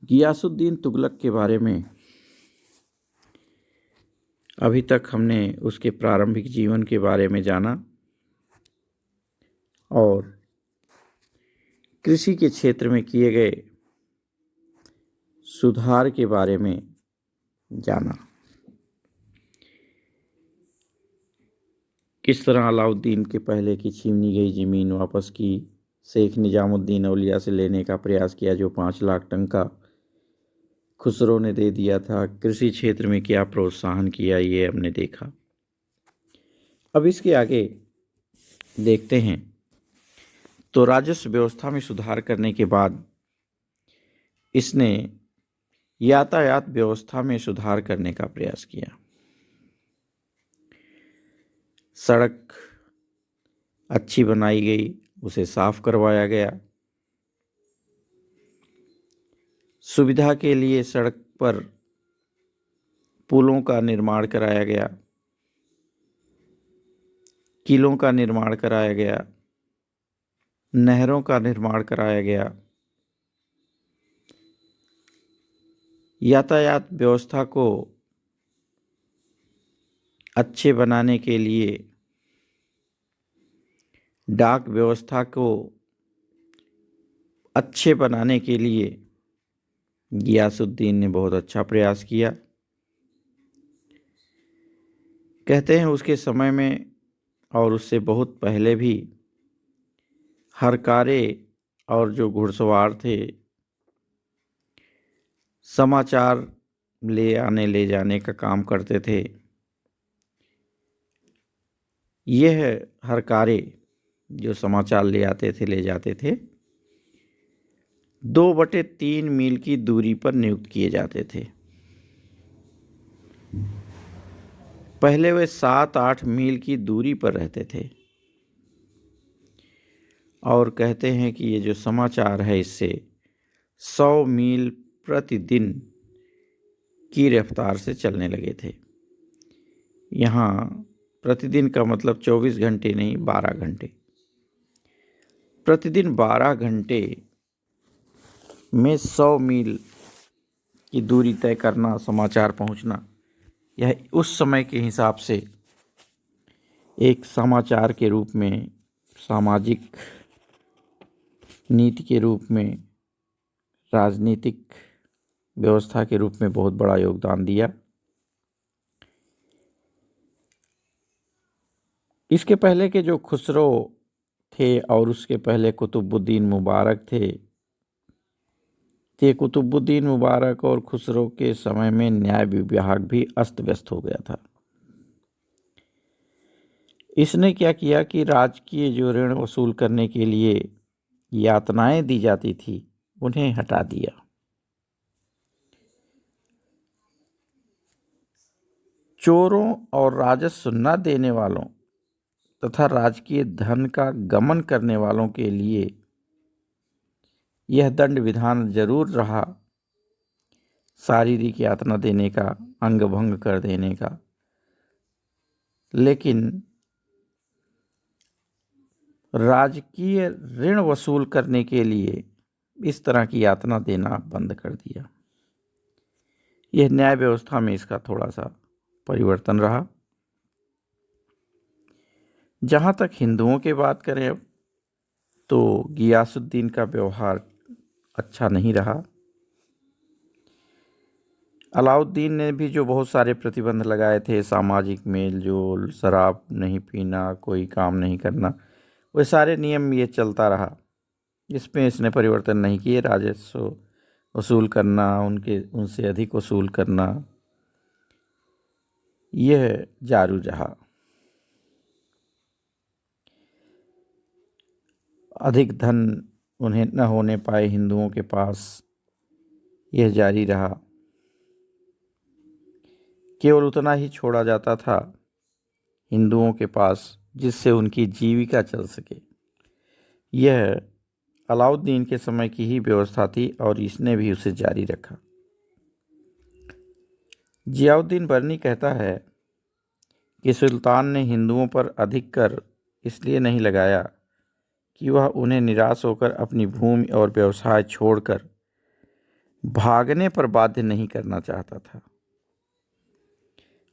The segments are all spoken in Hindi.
गियासुद्दीन तुगलक के बारे में अभी तक हमने उसके प्रारंभिक जीवन के बारे में जाना और कृषि के क्षेत्र में किए गए सुधार के बारे में जाना। किस तरह अलाउद्दीन के पहले की छीनी गई ज़मीन वापस की, शेख निजामुद्दीन औलिया से लेने का प्रयास किया जो 5 लाख टन का खुसरो ने दे दिया था, कृषि क्षेत्र में क्या प्रोत्साहन किया, ये हमने देखा। अब इसके आगे देखते हैं। तो राजस्व व्यवस्था में सुधार करने के बाद इसने यातायात व्यवस्था में सुधार करने का प्रयास किया। सड़क अच्छी बनाई गई, उसे साफ करवाया गया। सुविधा के लिए सड़क पर पुलों का निर्माण कराया गया, किलों का निर्माण कराया गया, नहरों का निर्माण कराया गया। यातायात व्यवस्था को अच्छे बनाने के लिए, डाक व्यवस्था को अच्छे बनाने के लिए गियासुद्दीन ने बहुत अच्छा प्रयास किया। कहते हैं उसके समय में और उससे बहुत पहले भी हरकारे और जो घुड़सवार थे समाचार ले जाने का काम करते थे। यह हरकारे जो समाचार ले आते थे, ले जाते थे, 2/3 मील की दूरी पर नियुक्त किए जाते थे। पहले वे 7-8 मील की दूरी पर रहते थे और कहते हैं कि ये जो समाचार है इससे 100 मील प्रतिदिन की रफ्तार से चलने लगे थे। यहाँ प्रतिदिन का मतलब 24 घंटे नहीं, 12 घंटे। प्रतिदिन 12 घंटे में 100 मील की दूरी तय करना, समाचार पहुंचना, यह उस समय के हिसाब से एक समाचार के रूप में, सामाजिक नीति के रूप में, राजनीतिक व्यवस्था के रूप में बहुत बड़ा योगदान दिया। इसके पहले के जो खुसरो थे और उसके पहले कुतुबुद्दीन मुबारक थे, कुतुबुद्दीन मुबारक और खुसरो के समय में न्याय विभाग भी अस्त व्यस्त हो गया था। इसने क्या किया कि राजकीय जो ऋण वसूल करने के लिए यातनाएं दी जाती थी उन्हें हटा दिया। चोरों और राजस्व न देने वालों तथा राजकीय धन का गमन करने वालों के लिए यह दंड विधान जरूर रहा, शारीरिक यातना देने का, अंग भंग कर देने का, लेकिन राजकीय ऋण वसूल करने के लिए इस तरह की यातना देना बंद कर दिया। यह न्याय व्यवस्था में इसका थोड़ा सा परिवर्तन रहा। जहाँ तक हिंदुओं की बात करें अब, तो गियासुद्दीन का व्यवहार अच्छा नहीं रहा। अलाउद्दीन ने भी जो बहुत सारे प्रतिबंध लगाए थे, सामाजिक मेल जोल, शराब नहीं पीना, कोई काम नहीं करना, वे सारे नियम ये चलता रहा। इसमें इसने परिवर्तन नहीं किए। राजस्व वसूल करना, उनसे अधिक वसूल करना, यह जारी रहा। अधिक धन उन्हें न होने पाए हिंदुओं के पास, यह जारी रहा। केवल उतना ही छोड़ा जाता था हिंदुओं के पास जिससे उनकी जीविका चल सके। यह अलाउद्दीन के समय की ही व्यवस्था थी और इसने भी उसे जारी रखा। जियाउद्दीन बर्नी कहता है कि सुल्तान ने हिंदुओं पर अधिक कर इसलिए नहीं लगाया कि वह उन्हें निराश होकर अपनी भूमि और व्यवसाय छोड़कर भागने पर बाध्य नहीं करना चाहता था।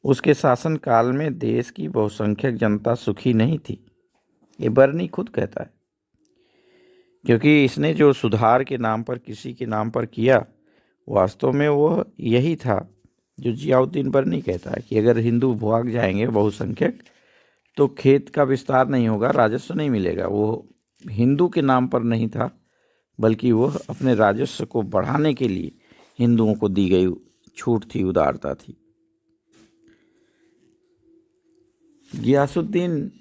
उसके शासनकाल में देश की बहुसंख्यक जनता सुखी नहीं थी, ये बर्नी खुद कहता है, क्योंकि इसने जो सुधार के नाम पर किसी के नाम पर किया, वास्तव में वो यही था जो जियाउद्दीन बर्नी कहता है कि अगर हिंदू भाग जाएंगे बहुसंख्यक तो खेत का विस्तार नहीं होगा, राजस्व नहीं मिलेगा। वो हिंदू के नाम पर नहीं था, बल्कि वो अपने राजस्व को बढ़ाने के लिए हिंदुओं को दी गई छूट थी, उदारता थी। गियासुद्दीन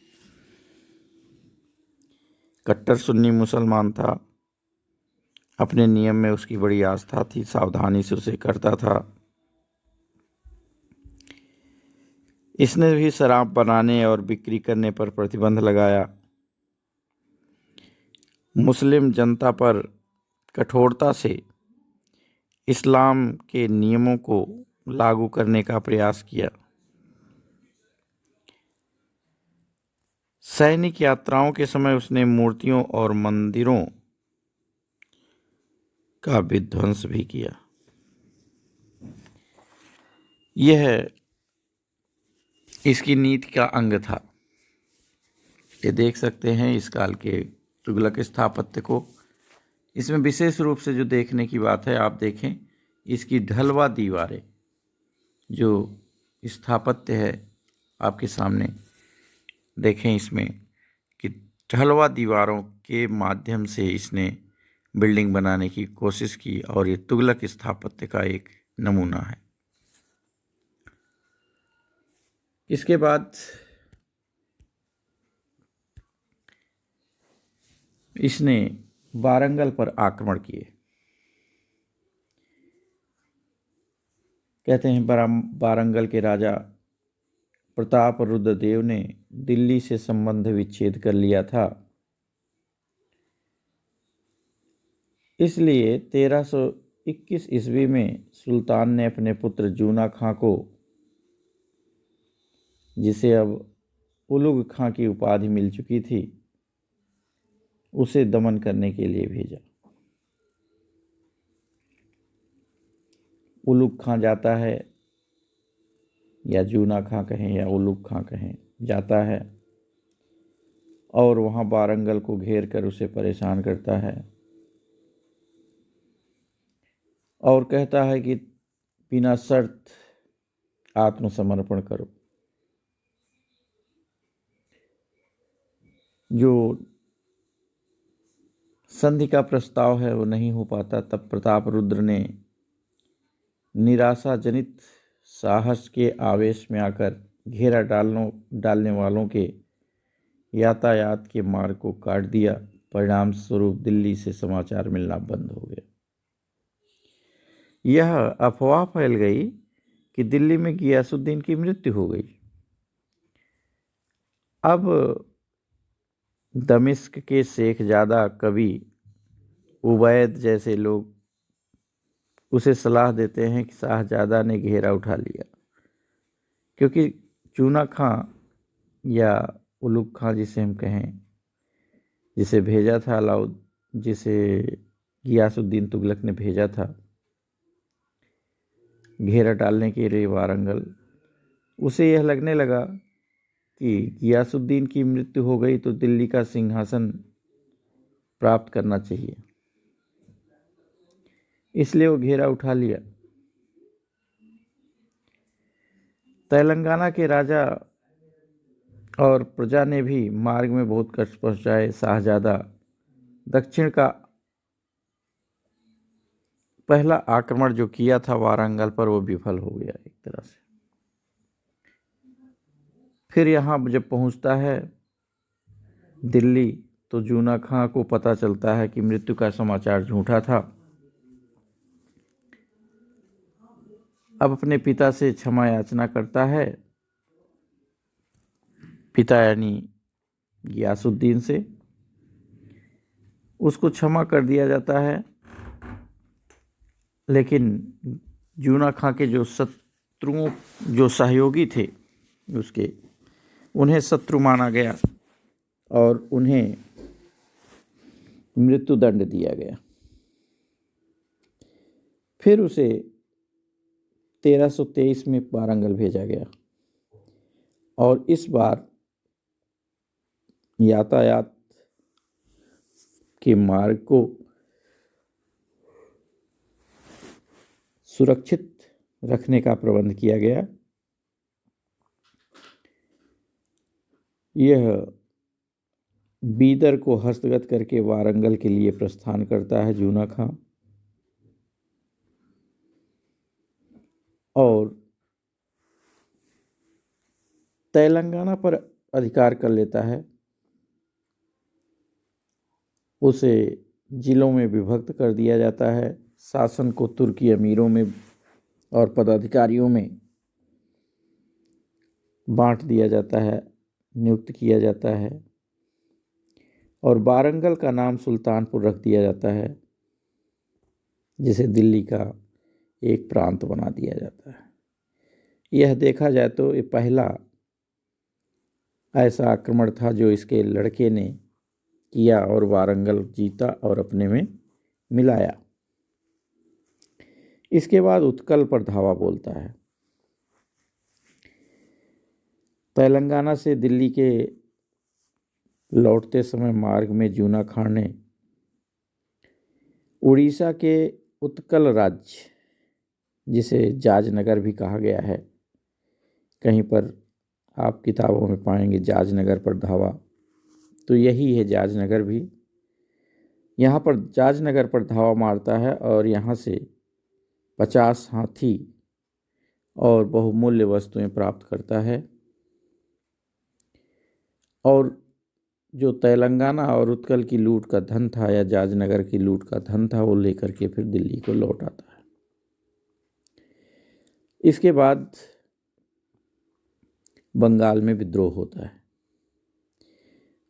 कट्टर सुन्नी मुसलमान था। अपने नियम में उसकी बड़ी आस्था थी, सावधानी से उसे करता था। इसने भी शराब बनाने और बिक्री करने पर प्रतिबंध लगाया। मुस्लिम जनता पर कठोरता से इस्लाम के नियमों को लागू करने का प्रयास किया। सैनिक यात्राओं के समय उसने मूर्तियों और मंदिरों का विध्वंस भी किया। यह इसकी नीति का अंग था। ये देख सकते हैं इस काल के तुगलक स्थापत्य को। इसमें विशेष रूप से जो देखने की बात है, आप देखें इसकी ढलवा दीवारें, जो स्थापत्य है आपके सामने देखें इसमें कि ढलवा दीवारों के माध्यम से इसने बिल्डिंग बनाने की कोशिश की, और ये तुगलक स्थापत्य का एक नमूना है। इसके बाद इसने वारंगल पर आक्रमण किए। कहते हैं वारंगल के राजा प्रताप रुद्र देव ने दिल्ली से संबंध विच्छेद कर लिया था, इसलिए 1321 ईस्वी में सुल्तान ने अपने पुत्र जूना खां को, जिसे अब उलुग खां की उपाधि मिल चुकी थी, उसे दमन करने के लिए भेजा। उलुग खां जाता है, या जूना खां कहें या उलुग खां कहें, जाता है और वहाँ वारंगल को घेर कर उसे परेशान करता है और कहता है कि बिना शर्त आत्मसमर्पण करो। जो संधि का प्रस्ताव है वो नहीं हो पाता। तब प्रताप रुद्र ने निराशाजनित साहस के आवेश में आकर घेरा डालने वालों के यातायात के मार्ग को काट दिया। परिणाम स्वरूप दिल्ली से समाचार मिलना बंद हो गया। यह अफवाह फैल गई कि दिल्ली में गियासुद्दीन की मृत्यु हो गई। अब दमिश्क के शेखजादा कवि उबैद जैसे लोग उसे सलाह देते हैं कि शाहजादा ने घेरा उठा लिया, क्योंकि जूना खां या उलुग खां जिसे हम कहें, जिसे भेजा था जिसे गियासुद्दीन तुगलक ने भेजा था घेरा डालने के लिए वारंगल, उसे यह लगने लगा कि गियासुद्दीन की मृत्यु हो गई तो दिल्ली का सिंहासन प्राप्त करना चाहिए, इसलिए वो घेरा उठा लिया। तेलंगाना के राजा और प्रजा ने भी मार्ग में बहुत कष्ट पहुंचाए। शाहजादा दक्षिण का पहला आक्रमण जो किया था वारंगल पर, वो विफल हो गया एक तरह से। फिर यहाँ जब पहुंचता है दिल्ली, तो जूना खां को पता चलता है कि मृत्यु का समाचार झूठा था। अब अपने पिता से क्षमा याचना करता है, पिता यानी गियासुद्दीन से। उसको क्षमा कर दिया जाता है, लेकिन जूना खां के जो सहयोगी थे उसके, उन्हें शत्रु माना गया और उन्हें मृत्युदंड दिया गया। फिर उसे 1323 में वारंगल भेजा गया और इस बार यातायात के मार्ग को सुरक्षित रखने का प्रबंध किया गया। यह बीदर को हस्तगत करके वारंगल के लिए प्रस्थान करता है जूना खां, और तेलंगाना पर अधिकार कर लेता है। उसे जिलों में विभक्त कर दिया जाता है, शासन को तुर्की अमीरों में और पदाधिकारियों में बांट दिया जाता है, नियुक्त किया जाता है, और वारंगल का नाम सुल्तानपुर रख दिया जाता है, जिसे दिल्ली का एक प्रांत बना दिया जाता है। यह देखा जाए तो ये पहला ऐसा आक्रमण था जो इसके लड़के ने किया और वारंगल जीता और अपने में मिलाया। इसके बाद उत्कल पर धावा बोलता है। तेलंगाना से दिल्ली के लौटते समय मार्ग में जूना खां ने उड़ीसा के उत्कल राज्य, जिसे जाजनगर भी कहा गया है, कहीं पर आप किताबों में पाएंगे जाजनगर पर धावा, तो यही है जाजनगर भी। यहाँ पर जाजनगर पर धावा मारता है और यहाँ से 50 हाथी और बहुमूल्य वस्तुएं प्राप्त करता है, और जो तेलंगाना और उत्कल की लूट का धन था या जाजनगर की लूट का धन था वो लेकर के फिर दिल्ली को लौट आता है। इसके बाद बंगाल में विद्रोह होता है।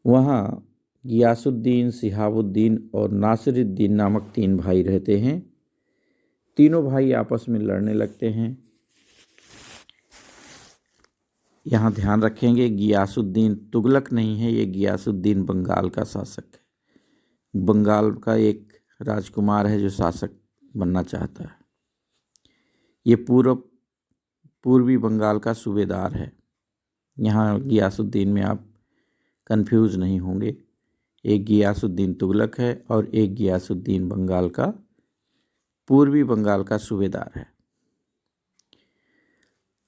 वहाँ गियासुद्दीन, सिहाबुद्दीन और नासिरुद्दीन नामक 3 भाई रहते हैं। तीनों भाई आपस में लड़ने लगते हैं। यहाँ ध्यान रखेंगे गियासुद्दीन तुगलक नहीं है, ये गियासुद्दीन बंगाल का शासक है। बंगाल का एक राजकुमार है जो शासक बनना चाहता है। ये पूर्वी बंगाल का सूबेदार है। यहाँ गियासुद्दीन में आप कंफ्यूज नहीं होंगे। एक गियासुद्दीन तुगलक है और एक गियासुद्दीन बंगाल का, पूर्वी बंगाल का सूबेदार है।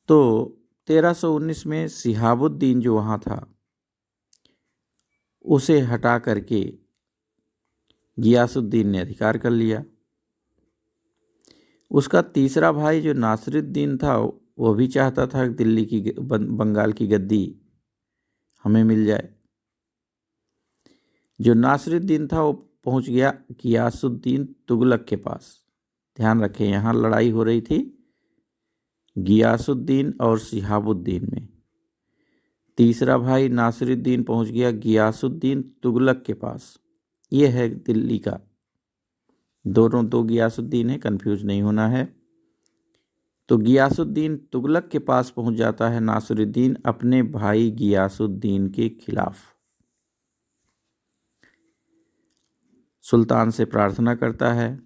तो 1319 में सिहाबुद्दीन जो वहाँ था उसे हटा करके गियासुद्दीन ने अधिकार कर लिया। उसका तीसरा भाई जो नासिरुद्दीन था वो भी चाहता था कि दिल्ली की बंगाल की गद्दी हमें मिल जाए। जो नासिरुद्दीन था वो पहुंच गया गियासुद्दीन तुगलक के पास। ध्यान रखें, यहाँ लड़ाई हो रही थी गियासुद्दीन और सिहाबुद्दीन में। तीसरा भाई नासिरुद्दीन पहुंच गया गियासुद्दीन तुगलक के पास। ये है दिल्ली का, दोनों 2 गियासुद्दीन है, कंफ्यूज नहीं होना है। तो गियासुद्दीन तुगलक के पास पहुंच जाता है नासिरुद्दीन अपने भाई गियासुद्दीन के खिलाफ। सुल्तान से प्रार्थना करता है,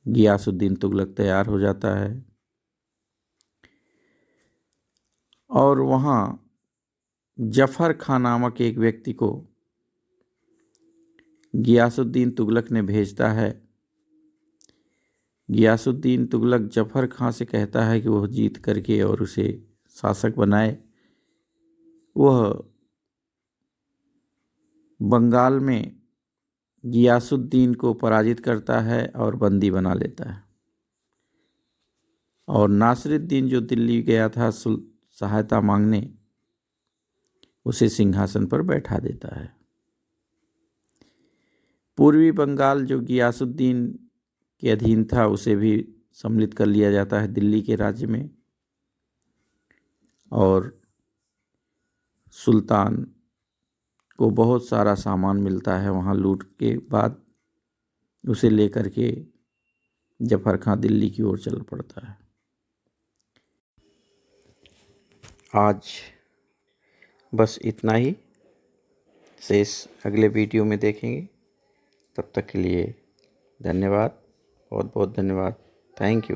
गियासुद्दीन तुगलक तैयार हो जाता है और वहाँ जफर खां नामक एक व्यक्ति को गियासुद्दीन तुगलक ने भेजता है। गियासुद्दीन तुगलक जफर खां से कहता है कि वह जीत करके और उसे शासक बनाए। वह बंगाल में गियासुद्दीन को पराजित करता है और बंदी बना लेता है, और नासिरुद्दीन जो दिल्ली गया था सहायता मांगने, उसे सिंहासन पर बैठा देता है। पूर्वी बंगाल जो गियासुद्दीन के अधीन था उसे भी सम्मिलित कर लिया जाता है दिल्ली के राज्य में, और सुल्तान को बहुत सारा सामान मिलता है वहाँ लूट के बाद। उसे लेकर के जफर खां दिल्ली की ओर चल पड़ता है। आज बस इतना ही, शेष अगले वीडियो में देखेंगे। तब तक के लिए धन्यवाद। बहुत बहुत धन्यवाद। Thank you.